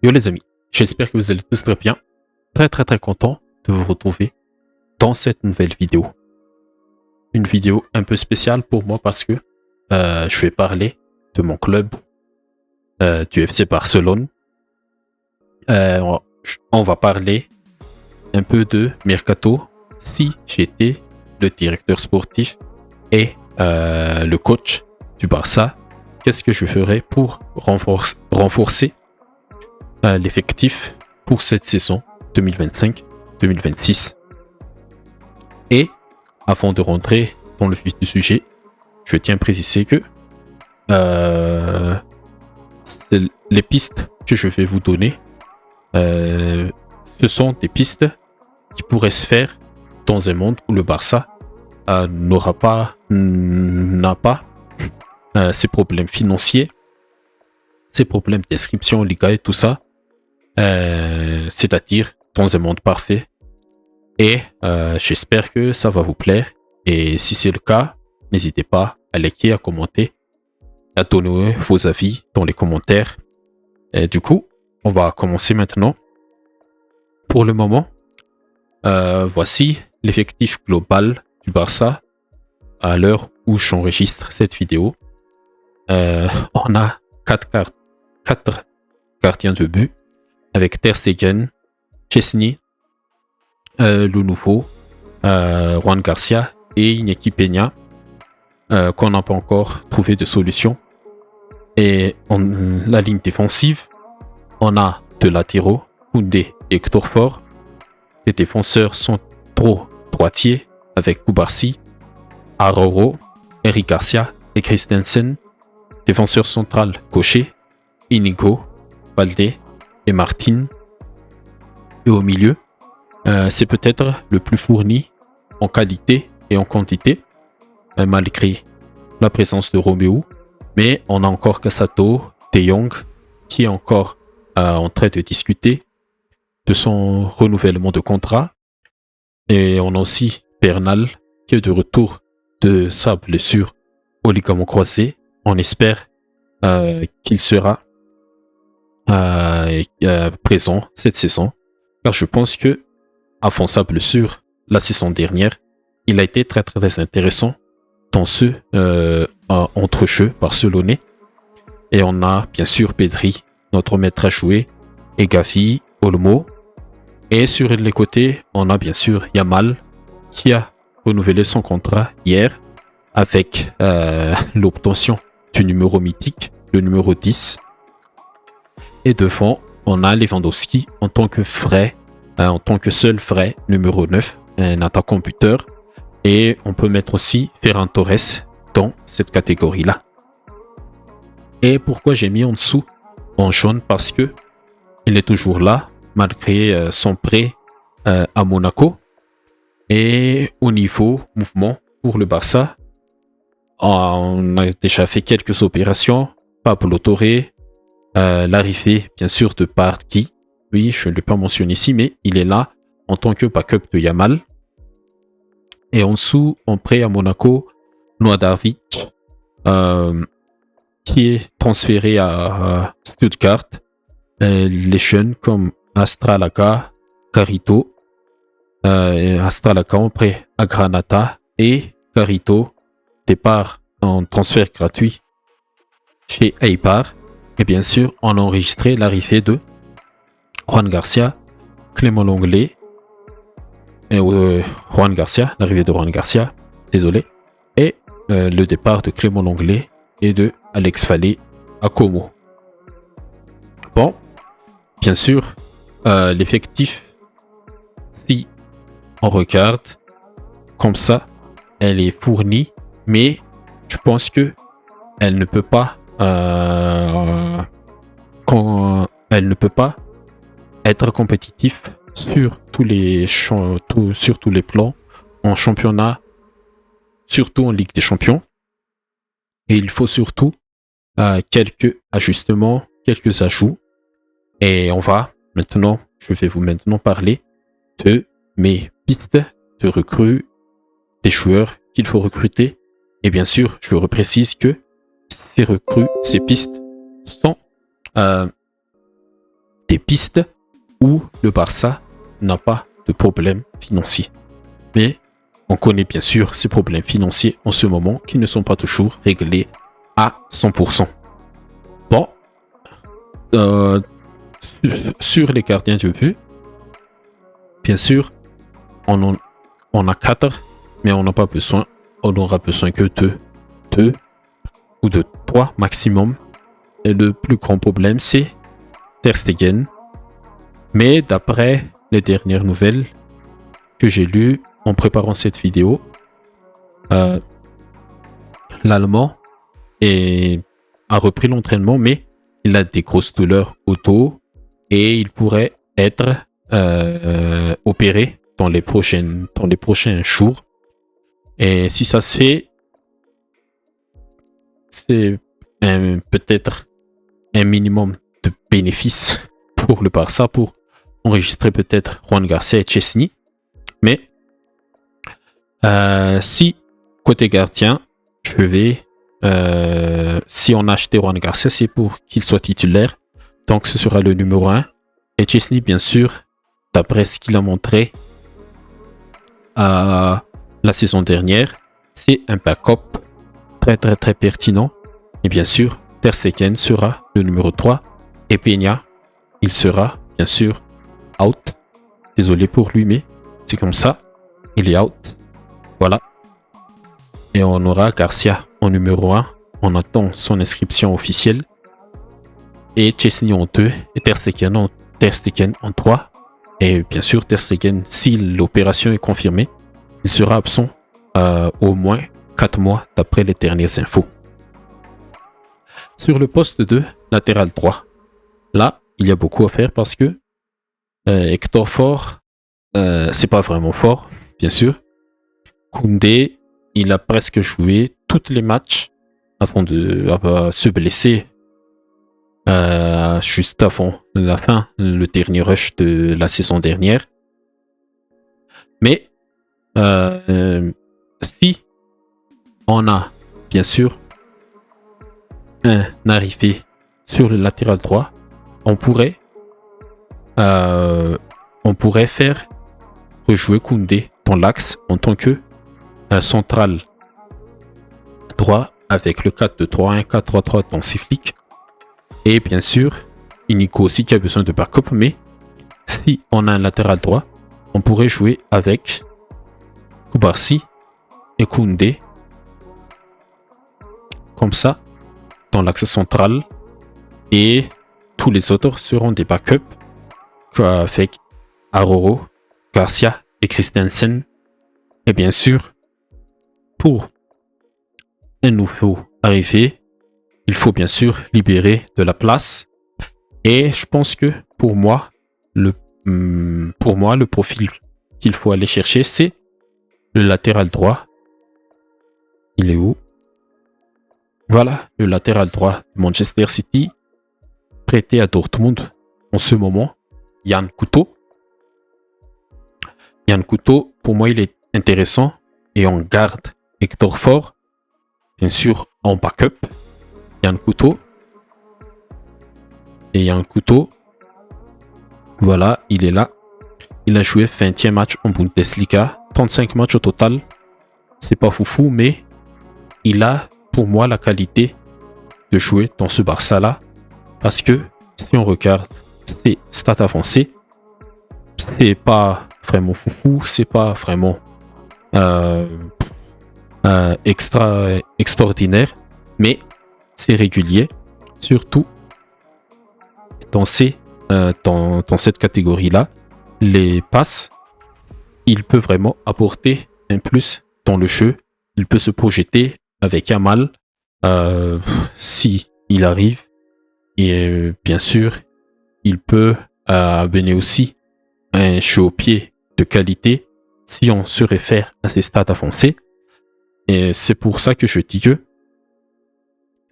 Yo les amis, j'espère que vous allez tous très bien. Très content de vous retrouver dans cette nouvelle vidéo. Une vidéo un peu spéciale pour moi parce que je vais parler de mon club du FC Barcelone. On va parler un peu de Mercato si j'étais le directeur sportif et le coach du Barça. Qu'est-ce que je ferais pour renforcer l'effectif pour cette saison 2025-2026. Et avant de rentrer dans le vif du sujet, je tiens à préciser que les pistes que je vais vous donner, ce sont des pistes qui pourraient se faire dans un monde où le Barça n'a pas ses problèmes financiers, ses problèmes d'inscription en Liga et tout ça. C'est-à-dire dans un monde parfait. Et j'espère que ça va vous plaire. Et si c'est le cas, n'hésitez pas à liker, à commenter, à donner vos avis dans les commentaires. Et du coup, on va commencer maintenant. Pour le moment, voici l'effectif global du Barça à l'heure où j'enregistre cette vidéo. On a 4 gardiens de but avec Ter Stegen, Chesney, le nouveau, Juan Garcia et Iñaki Peña, qu'on n'a pas encore trouvé de solution. Et la ligne défensive, on a deux latéraux, Koundé et Hector Ford. Les défenseurs sont trop droitiers avec Koubarsi, Aroro, Eric Garcia et Christensen. Défenseur central gaucher, Inigo, Baldé et Martin. Et au milieu, c'est peut-être le plus fourni en qualité et en quantité, malgré la présence de Roméo. Mais on a encore Cassato, De Jong, qui est encore en train de discuter de son renouvellement de contrat. Et on a aussi Bernal, qui est de retour de sa blessure au ligament croisé. On espère qu'il sera présent cette saison, car je pense que avant sa blessure la saison dernière, il a été très intéressant dans ce entrejeu barcelonais. Et on a bien sûr Pedri, notre maître à jouer, et Gavi, Olmo. Et sur les côtés, on a bien sûr Yamal, qui a renouvelé son contrat hier avec l'obtention du numéro mythique, le numéro 10. Et devant, on a Lewandowski en tant que en tant que seul vrai numéro 9, un attaquant buteur. Et on peut mettre aussi Ferran Torres dans cette catégorie-là. Et pourquoi j'ai mis en dessous en jaune? Parce que il est toujours là, malgré son prêt à Monaco. Et au niveau mouvement pour le Barça, on a déjà fait quelques opérations. Pablo Torre, l'arrivée bien sûr de Partey. Oui, je ne l'ai pas mentionné ici, mais il est là en tant que backup de Yamal. Et en dessous, en prêt à Monaco, Noah Darvik, qui est transféré à Stuttgart. Les jeunes comme Astralaga, Carito, Astralaga en prêt à Granada et Carito, départ en transfert gratuit chez Eibar. Et bien sûr, on a enregistré l'arrivée de Juan Garcia, Clément Lenglet, l'arrivée de Juan Garcia, désolé, et le départ de Clément Lenglet et de Alex Fallé à Como. Bon, bien sûr, l'effectif, si on regarde comme ça, elle est fournie, mais je pense que elle ne peut pas être compétitif sur tous les plans en championnat, surtout en Ligue des Champions. Et il faut surtout quelques ajustements, quelques ajouts. Et je vais vous maintenant parler de mes pistes de recrues, des joueurs qu'il faut recruter. Et bien sûr, je reprécise que ces pistes sont des pistes où le Barça n'a pas de problème financier. Mais on connaît bien sûr ces problèmes financiers en ce moment qui ne sont pas toujours réglés à 100%. Bon, sur les gardiens de but, bien sûr, on a 4, mais on n'a pas besoin. On n'aura besoin que de 2 ou de 3 maximum. Et le plus grand problème, c'est Ter Stegen. Mais d'après les dernières nouvelles que j'ai lues en préparant cette vidéo, l'Allemand a repris l'entraînement, mais il a des grosses douleurs au dos et il pourrait être opéré dans les prochains jours. Et si ça se fait, c'est peut-être un minimum de bénéfices pour le Barça pour enregistrer peut-être Juan Garcia et Chesney. Mais si côté gardien, si on a acheté Juan Garcia, c'est pour qu'il soit titulaire. Donc ce sera le numéro 1. Et Chesney, bien sûr, d'après ce qu'il a montré la saison dernière, c'est un backup très très très pertinent. Et bien sûr, Ter Stegen sera le numéro 3. Et Peña, il sera bien sûr out. Désolé pour lui, mais c'est comme ça. Il est out. Voilà. Et on aura Garcia en numéro 1. On attend son inscription officielle. Et Chesney en 2. Et Ter Stegen en 3. Et bien sûr, Ter Stegen, si l'opération est confirmée, il sera absent au moins 4 mois d'après les dernières infos. Sur le poste de latéral droit, là, il y a beaucoup à faire parce que Hector Ford, c'est pas vraiment fort, bien sûr. Koundé, il a presque joué tous les matchs avant de se blesser juste avant la fin, le dernier rush de la saison dernière. Mais si on a, bien sûr, un arrivé sur le latéral droit, on pourrait faire rejouer Koundé dans l'axe en tant que central droit avec le 4-2-3-1, 4-3-3 dans ses flics. Et bien sûr, Nico aussi qui a besoin de backup, mais si on a un latéral droit, on pourrait jouer avec Koubarsi et Koundé comme ça dans l'axe central, et tous les autres seront des backups avec Aroro, Garcia et Christensen. Et bien sûr, pour un nouveau arrivé, il faut bien sûr libérer de la place. Et je pense que pour moi, le profil qu'il faut aller chercher, c'est le latéral droit. Il est où? Voilà, le latéral droit de Manchester City, prêté à Dortmund en ce moment, Yan Couto. Yan Couto, pour moi, il est intéressant. Et on garde Hector Ford, bien sûr, en backup. Yan Couto. Et Yan Couto, voilà, il est là. Il a joué 20e match en Bundesliga, 35 matchs au total. C'est pas foufou, mais il a pour moi la qualité de jouer dans ce Barça-là. Parce que si on regarde ses stats avancées, c'est pas vraiment foufou, c'est pas vraiment extraordinaire, mais c'est régulier, surtout dans cette catégorie-là. Les passes, il peut vraiment apporter un plus dans le jeu. Il peut se projeter avec Yamal si il arrive. Et bien sûr, il peut amener aussi un jeu au pied de qualité si on se réfère à ses stats avancées. Et c'est pour ça que je dis que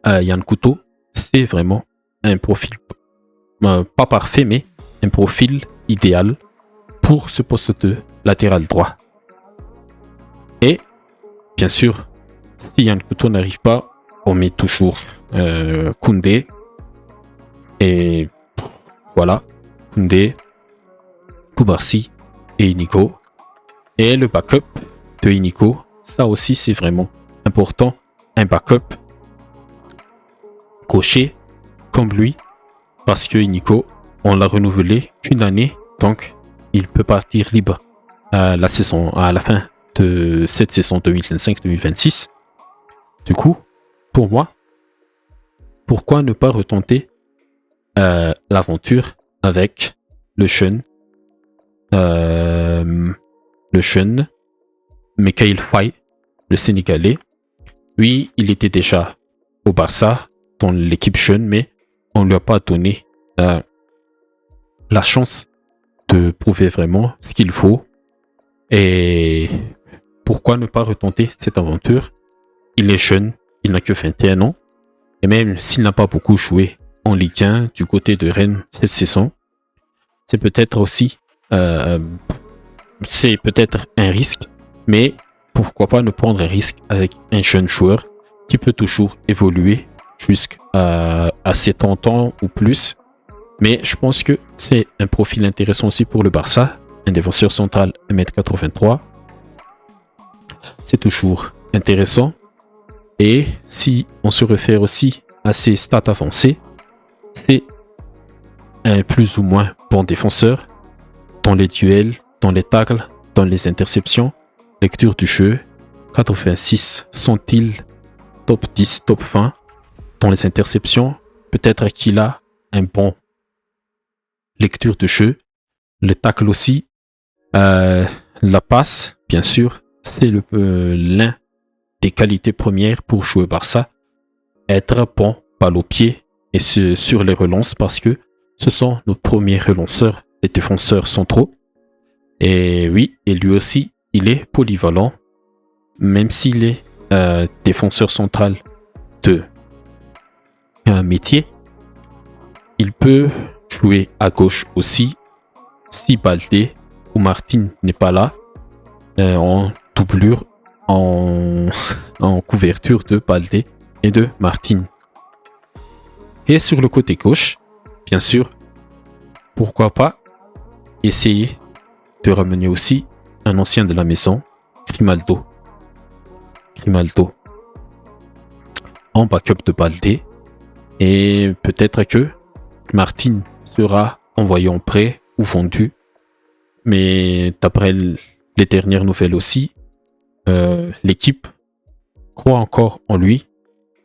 Yan Couto, c'est vraiment un profil pas parfait, mais un profil idéal pour ce poste de latéral droit. Et bien sûr, si Yan Couto n'arrive pas, on met toujours Koundé. Et voilà, Koundé, Koubarsi et Inigo. Et le backup de Inigo, ça aussi c'est vraiment important. Un backup gaucher comme lui, parce que Inigo, on l'a renouvelé qu'une année, donc il peut partir libre à la fin de cette saison 2025-2026. Du coup, pour moi, pourquoi ne pas retenter l'aventure avec le jeune Mikhail Faye, le Sénégalais. Oui, il était déjà au Barça, dans l'équipe jeune, mais on ne lui a pas donné la chance de prouver vraiment ce qu'il faut. Et pourquoi ne pas retenter cette aventure? Il est jeune, il n'a que 21 ans. Et même s'il n'a pas beaucoup joué en Ligue 1 du côté de Rennes cette saison, c'est peut-être aussi c'est peut-être un risque, mais pourquoi pas ne prendre un risque avec un jeune joueur qui peut toujours évoluer jusqu'à ses 30 ans ou plus. Mais je pense que c'est un profil intéressant aussi pour le Barça. Un défenseur central 1m83. C'est toujours intéressant. Et si on se réfère aussi à ses stats avancées, c'est un plus ou moins bon défenseur dans les duels, dans les tacles, dans les interceptions, lecture du jeu. 86 sont-ils top 10, top 20 dans les interceptions. Peut-être qu'il a un bon lecture de jeu. Le tacle aussi. La passe, bien sûr, c'est l'un des qualités premières pour jouer au Barça. Être bon, balle au pied et sur les relances parce que ce sont nos premiers relanceurs, les défenseurs centraux. Et oui, et lui aussi, il est polyvalent. Même s'il est défenseur central de un métier, il peut jouer à gauche aussi si Baldé ou Martin n'est pas là, en doublure, en couverture de Baldé et de Martin. Et sur le côté gauche, bien sûr, pourquoi pas essayer de ramener aussi un ancien de la maison, Grimaldo en backup de Baldé. Et peut-être que Martin sera envoyé en prêt ou vendu. Mais d'après les dernières nouvelles aussi, l'équipe croit encore en lui.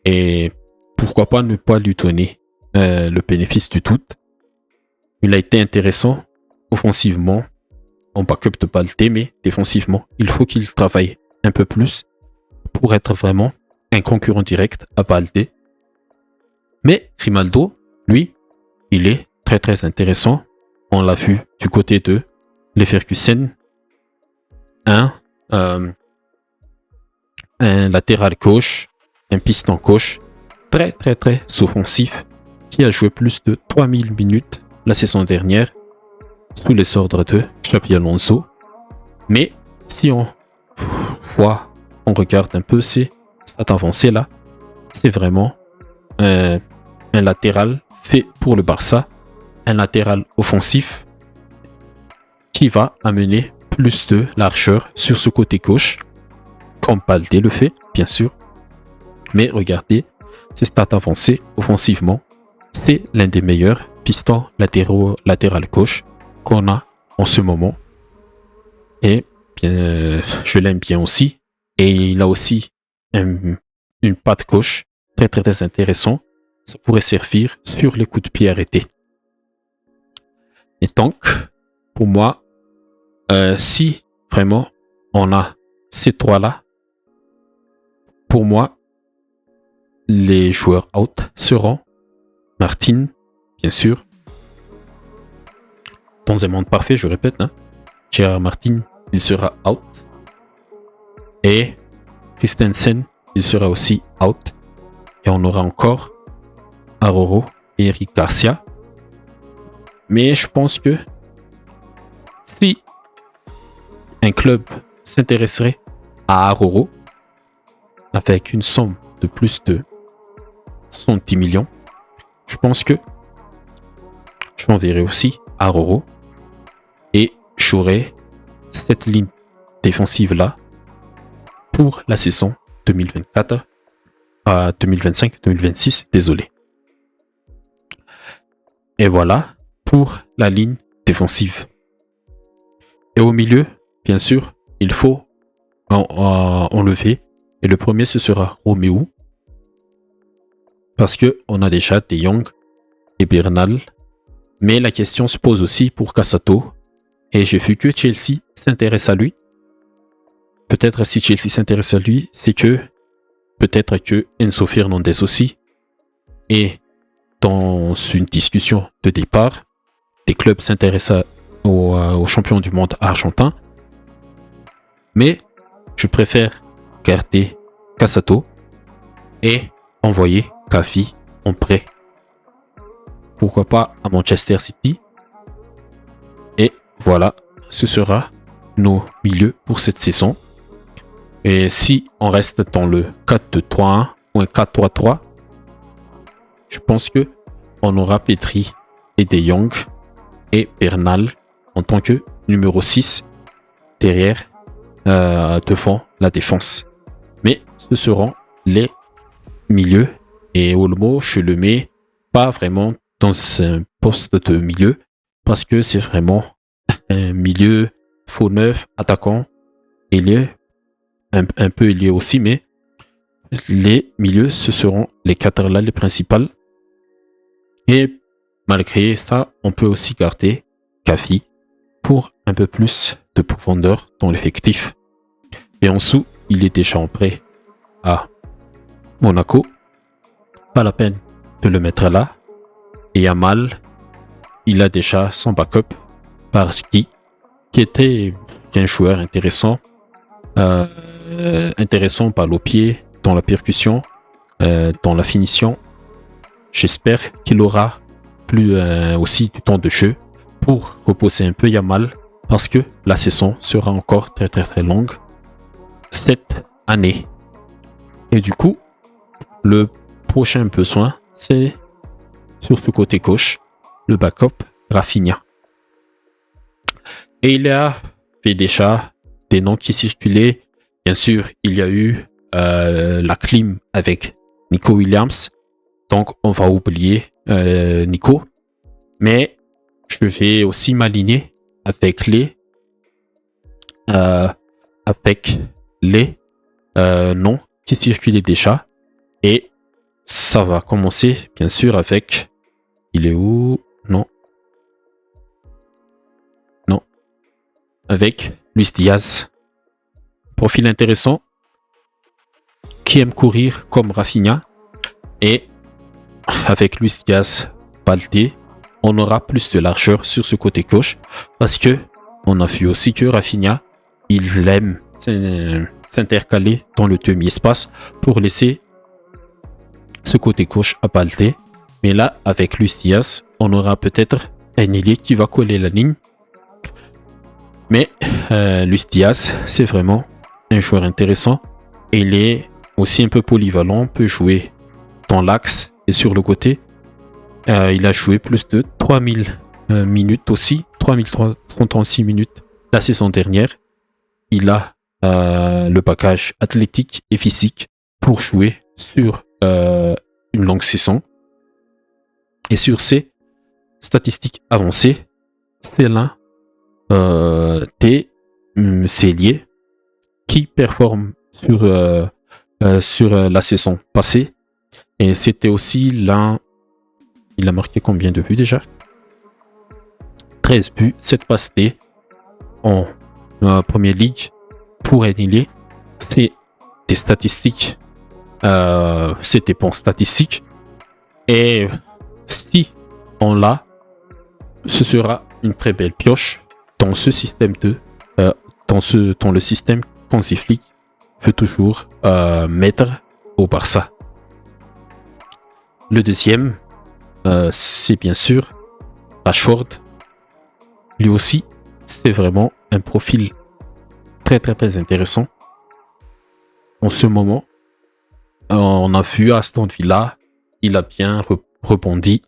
Et pourquoi pas ne pas lui donner le bénéfice du doute. Il a été intéressant offensivement en backup de Baldé, mais défensivement, il faut qu'il travaille un peu plus pour être vraiment un concurrent direct à Baldé. Mais Grimaldo, lui, il est très très intéressant. On l'a vu du côté de Leverkusen. Un latéral gauche, un piston gauche, très très très offensif, qui a joué plus de 3000 minutes la saison dernière sous les ordres de Xabi Alonso. Mais si on regarde un peu ces stats avancées là, c'est vraiment un latéral fait pour le Barça, un latéral offensif qui va amener plus de largeur sur ce côté gauche, comme Baldé le fait, bien sûr. Mais regardez, ces stats avancées offensivement, c'est l'un des meilleurs pistons latéral gauche qu'on a en ce moment. Et bien, je l'aime bien aussi. Et il a aussi une patte gauche très très très intéressant. Ça pourrait servir sur les coups de pied arrêtés. Et donc, pour moi, si vraiment on a ces trois-là, pour moi, les joueurs out seront Martin, bien sûr. Dans un monde parfait, je répète, Gérard Martin, il sera out. Et Christensen, il sera aussi out. Et on aura encore Aroro et Eric Garcia. Mais je pense que si un club s'intéresserait à Aroro avec une somme de plus de 70 millions, je pense que je m'enverrai aussi à Roro et j'aurai cette ligne défensive-là pour la saison 2024 à 2025-2026, désolé. Et voilà pour la ligne défensive. Et au milieu, bien sûr, il faut enlever. Et le premier, ce sera Romeu. Parce qu'on a déjà De Jong et Bernal. Mais la question se pose aussi pour Cassato. Et j'ai vu que Chelsea s'intéresse à lui. Peut-être si Chelsea s'intéresse à lui, c'est que peut-être que Enzo Fernandez aussi est dans une discussion de départ. Des clubs s'intéressent aux champions du monde argentin. Mais je préfère garder Cassato et envoyer Cavi en prêt. Pourquoi pas à Manchester City. Et voilà, ce sera nos milieux pour cette saison. Et si on reste dans le 4-2-3-1 ou un 4-3-3, je pense que on aura Petri et De Jong et Bernal en tant que numéro 6 derrière, devant la défense. Mais ce seront les milieux. Et Olmo, je le mets pas vraiment dans un poste de milieu parce que c'est vraiment un milieu faux neuf, attaquant, ailier, un peu ailier aussi, mais les milieux, ce seront les 4 là, les principales. Et malgré ça, on peut aussi garder Cavi pour un peu plus de profondeur dans l'effectif. Et en dessous, il est déjà en prêt à Monaco. Pas la peine de le mettre là. Et Yamal, il a déjà son backup par qui était un joueur intéressant. Intéressant par le pied, dans la percussion, dans la finition. J'espère qu'il aura plus aussi du temps de jeu pour reposer un peu Yamal parce que la saison sera encore très très très longue cette année. Et du coup, le prochain besoin, c'est sur ce côté gauche, le backup Rafinha. Et il y avait déjà des noms qui circulaient. Bien sûr, il y a eu la clim avec Nico Williams. Donc, on va oublier Nico. Mais je vais aussi m'aligner avec les noms qui circulaient déjà. Et ça va commencer, bien sûr, avec... Il est où? Non. Avec Luis Diaz. Profil intéressant. Qui aime courir comme Rafinha. Et avec Luis Diaz, Balde, on aura plus de largeur sur ce côté gauche. Parce que on a vu aussi que Rafinha, il aime s'intercaler dans le demi-espace pour laisser ce côté gauche à Balde. Mais là, avec Luis Diaz, on aura peut-être un ailier qui va coller la ligne. Mais Luis Diaz, c'est vraiment un joueur intéressant. Et il est aussi un peu polyvalent, peut jouer dans l'axe et sur le côté. Il a joué plus de 3000 minutes aussi, 3336 minutes la saison dernière. Il a le bagage athlétique et physique pour jouer sur une longue saison. Et sur ces statistiques avancées, c'est l'un des ailiers qui performe sur la saison passée. Et c'était aussi l'un... Il a marqué combien de buts déjà? 13 buts, 7 passes D en Premier League pour un ailier. C'est des statistiques. C'est des bons statistiques. Et si on l'a, ce sera une très belle pioche dans ce système dans le système qu'Hansi Flick veut toujours mettre au Barça. Le deuxième, c'est bien sûr Rashford. Lui aussi, c'est vraiment un profil très très très intéressant. En ce moment, on a vu à Aston Villa, il a bien rebondi.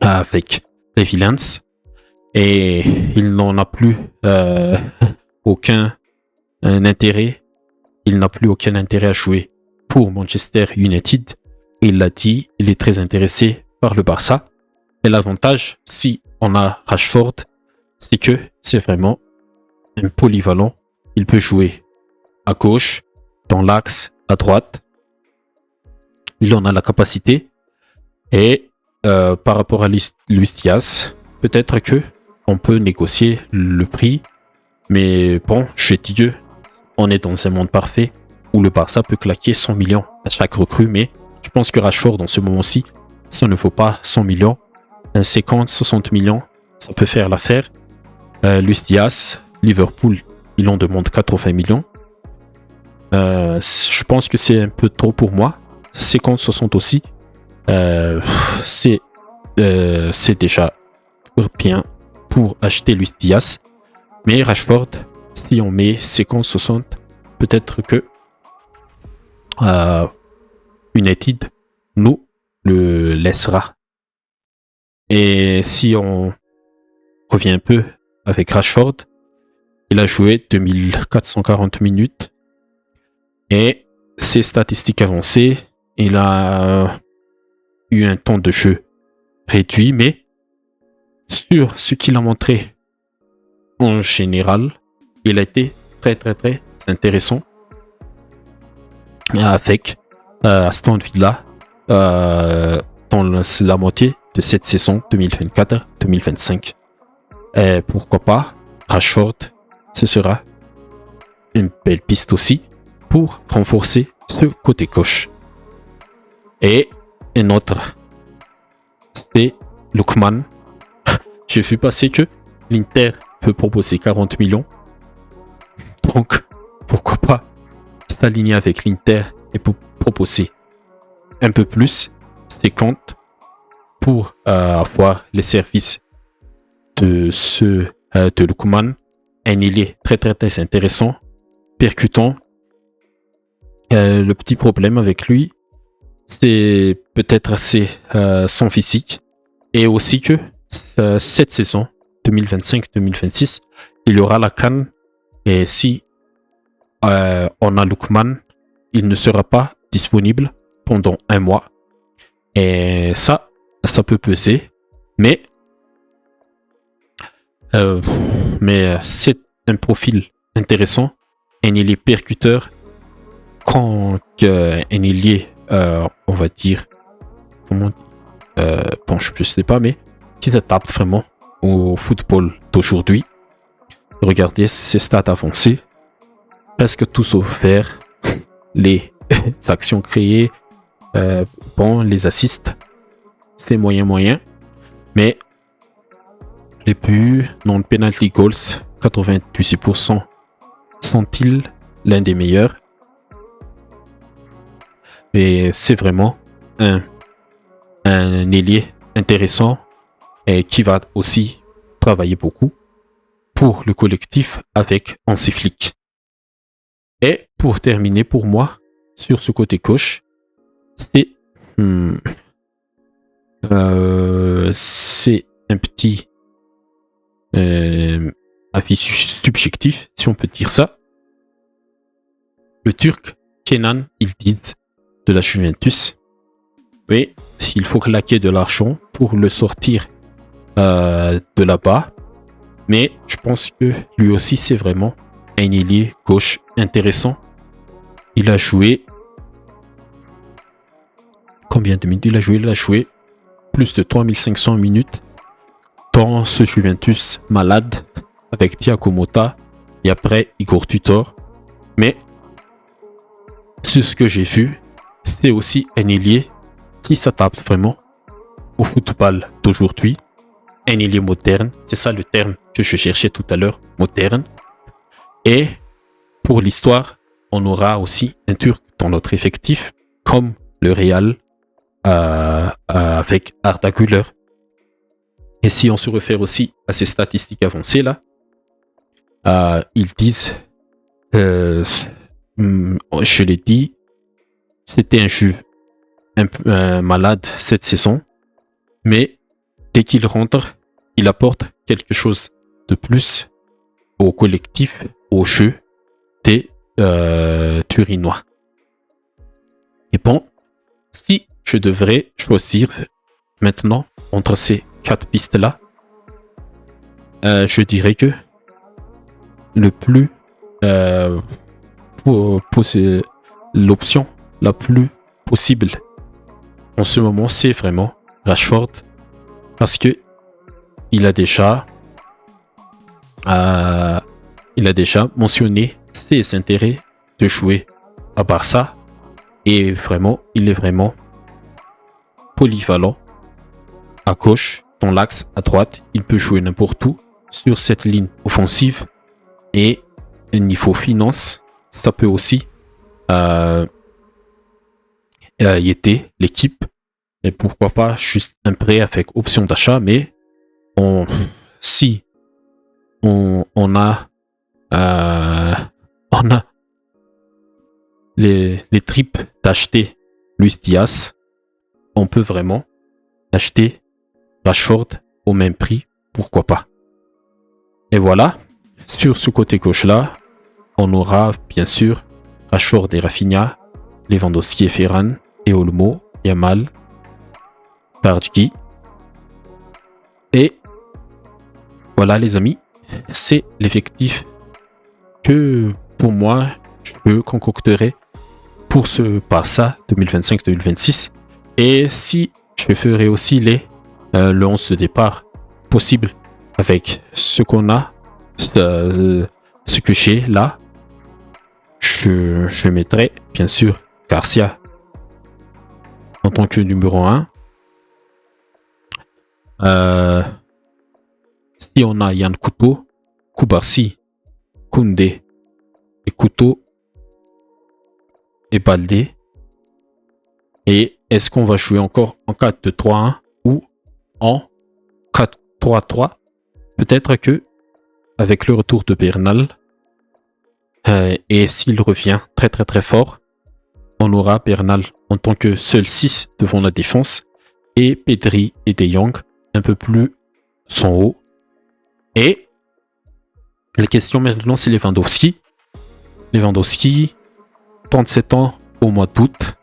avec les Villains et il n'en a plus aucun intérêt. Il n'a plus aucun intérêt à jouer pour Manchester United. Il l'a dit, il est très intéressé par le Barça. Et l'avantage, si on a Rashford, c'est que c'est vraiment un polyvalent. Il peut jouer à gauche, dans l'axe, à droite. Il en a la capacité. Et par rapport à Luis Diaz, peut-être que on peut négocier le prix. Mais bon, je dis Dieu, on est dans un monde parfait où le Barça peut claquer 100 millions à chaque recrue. Mais je pense que Rashford, dans ce moment-ci, ça ne vaut pas 100 millions. Un 50, 60 millions, ça peut faire l'affaire. Luis Diaz, Liverpool, il en demande 80 millions. Je pense que c'est un peu trop pour moi. 50, 60 aussi. C'est déjà bien pour acheter Luis Diaz. Mais Rashford, si on met 50, 60, peut-être que United nous le laissera. Et si on revient un peu avec Rashford, il a joué 2440 minutes et ses statistiques avancées, il a eu un temps de jeu réduit, mais sur ce qu'il a montré en général, il a été très très très intéressant avec Aston Villa dans la moitié de cette saison 2024-2025. Et pourquoi pas, Rashford, ce sera une belle piste aussi pour renforcer ce côté gauche. Et un autre, c'est Lookman. J'ai vu passer que l'Inter peut proposer 40 millions. Donc, pourquoi pas s'aligner avec l'Inter et pour proposer un peu plus, 50 pour avoir les services de de Lookman. Un ailier très très très intéressant, percutant. Le petit problème avec lui, c'est peut-être son physique et aussi que cette saison 2025-2026, il y aura la CAN et si on a Lookman, il ne sera pas disponible pendant un mois et ça peut peser, mais c'est un profil intéressant, un ailier percuteur, un ailier, on va dire, bon, je sais pas, mais qui s'adapte vraiment au football d'aujourd'hui. Regardez ses stats avancées, presque tous offerts, les actions créées, les assists, c'est moyen, mais les buts, non-penalty goals, 98% sont-ils l'un des meilleurs. Et c'est vraiment un ailier intéressant et qui va aussi travailler beaucoup pour le collectif avec Hansi Flick. Et pour terminer pour moi, sur ce côté gauche, c'est un petit avis subjectif, si on peut dire ça. Le Turc Kenan Yildiz de la Juventus. Oui, il faut claquer de l'argent pour le sortir de là-bas. Mais je pense que lui aussi, c'est vraiment un ailier gauche intéressant. Il a joué... Combien de minutes il a joué? Il a joué plus de 3500 minutes dans ce Juventus malade avec Thiago Motta et après Igor Tudor. Mais sur ce que j'ai vu, c'est aussi un ailier qui s'adapte vraiment au football d'aujourd'hui. Un ailier moderne, c'est ça le terme que je cherchais tout à l'heure, moderne. Et pour l'histoire, on aura aussi un Turc dans notre effectif, comme le Real avec Arda Güler. Et si on se réfère aussi à ces statistiques avancées là, ils disent, je l'ai dit, c'était un jeu un peu malade cette saison, mais dès qu'il rentre, il apporte quelque chose de plus au collectif, au jeu des Turinois. Et bon, si je devrais choisir maintenant entre ces 4 pistes-là, je dirais que le plus l'option la plus possible en ce moment, c'est vraiment Rashford, parce que il a déjà mentionné ses intérêts de jouer à Barça, et vraiment, il est vraiment polyvalent à gauche, dans l'axe à droite, il peut jouer n'importe où sur cette ligne offensive, et niveau finance, ça peut aussi y aider l'équipe, et pourquoi pas juste un prêt avec option d'achat, mais si on a les tripes d'acheter Luis Diaz, on peut vraiment acheter Rashford au même prix, pourquoi pas. Et voilà, sur ce côté gauche-là, on aura bien sûr Rashford et Rafinha, Lewandowski et Ferran, et Olmo, Yamal, Bargi. Et voilà les amis, c'est l'effectif que pour moi je concocterai pour ce Barça 2025-2026. Et si je ferai aussi le 11 de départ possible avec ce qu'on a, ce que j'ai là, je mettrai bien sûr Garcia en tant que numéro 1. Si on a Yann Couto, Koubarsi, Koundé et Couto et Baldé. Et est-ce qu'on va jouer encore en 4-2-3-1 ou en 4-3-3? Peut-être que avec le retour de Bernal, et s'il revient très très très fort, on aura Bernal en tant que seul 6 devant la défense, et Pedri et De Jong un peu plus en haut. Et la question maintenant, c'est Lewandowski. Lewandowski, 37 ans au mois d'août.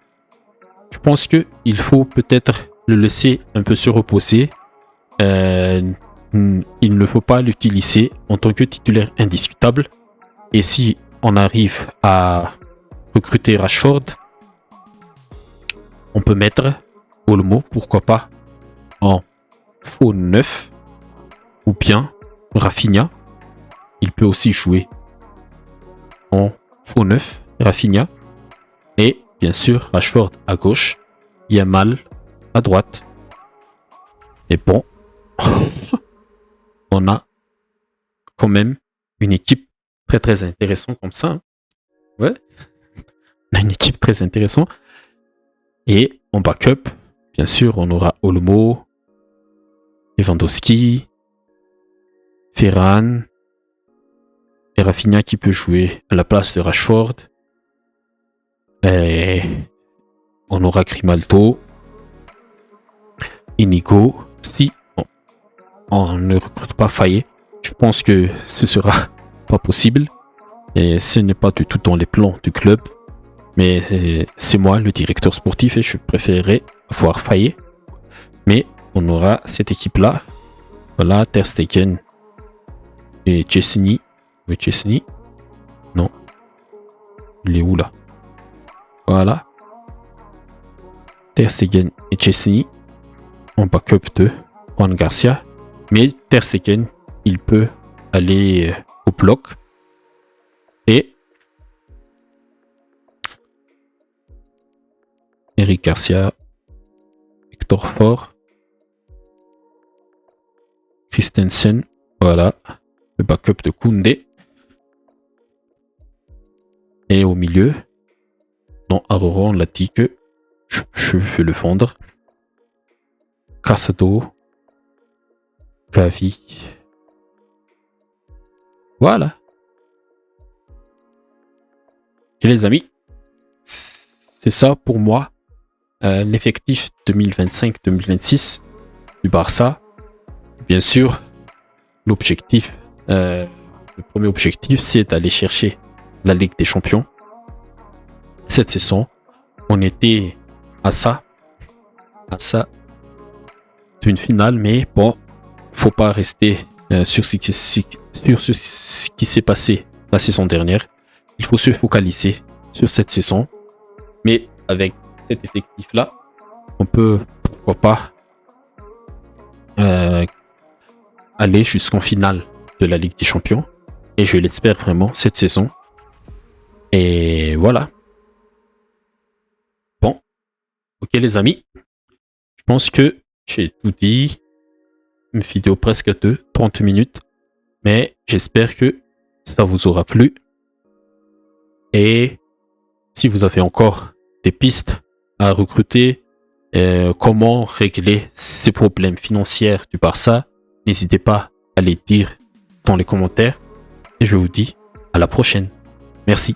Je pense qu'il faut peut-être le laisser un peu se reposer. Il ne faut pas l'utiliser en tant que titulaire indiscutable. Et si on arrive à recruter Rashford, on peut mettre Olmo, pourquoi pas, en faux 9, ou bien Rafinha. Il peut aussi jouer en faux 9, Rafinha. Et bien sûr, Rashford à gauche, Yamal à droite. Et bon, on a quand même une équipe très très intéressante comme ça. Ouais, on a une équipe très intéressante. Et en backup, bien sûr, on aura Olmo, Lewandowski, Ferran et Rafinha qui peut jouer à la place de Rashford. Et on aura Grimaldo, Inigo. Si on ne recrute pas Faye, je pense que ce sera pas possible. Et ce n'est pas du tout dans les plans du club. Mais c'est moi le directeur sportif et je préférerais avoir Faye. Mais on aura cette équipe-là. Voilà, Ter Stegen et Chesney. Oui, Chesney. Non. Il est où là? Voilà. Ter Stegen et Chesney en backup de Juan Garcia. Mais Ter Stegen, il peut aller au bloc. Et Eric Garcia, Hector Ford, Christensen, voilà, le backup de Koundé. Et au milieu, dans Aurora, on l'a dit que je vais le vendre. Casado, Gavi. Voilà. Et les amis, c'est ça pour moi. L'effectif 2025-2026 du Barça. bien sûr, l'objectif, le premier objectif, c'est d'aller chercher la Ligue des Champions. Cette saison, on était à ça d'une finale, mais bon, faut pas rester sur ce qui s'est passé la saison dernière. Il faut se focaliser sur cette saison, mais avec cet effectif-là, on peut, pourquoi pas, aller jusqu'en finale de la Ligue des Champions, et je l'espère vraiment cette saison. Et voilà. Bon, ok les amis, je pense que j'ai tout dit. Une vidéo presque de 30 minutes, mais j'espère que ça vous aura plu. Et si vous avez encore des pistes à recruter, comment régler ces problèmes financiers du Barça, n'hésitez pas à les dire dans les commentaires. Et je vous dis à la prochaine. Merci.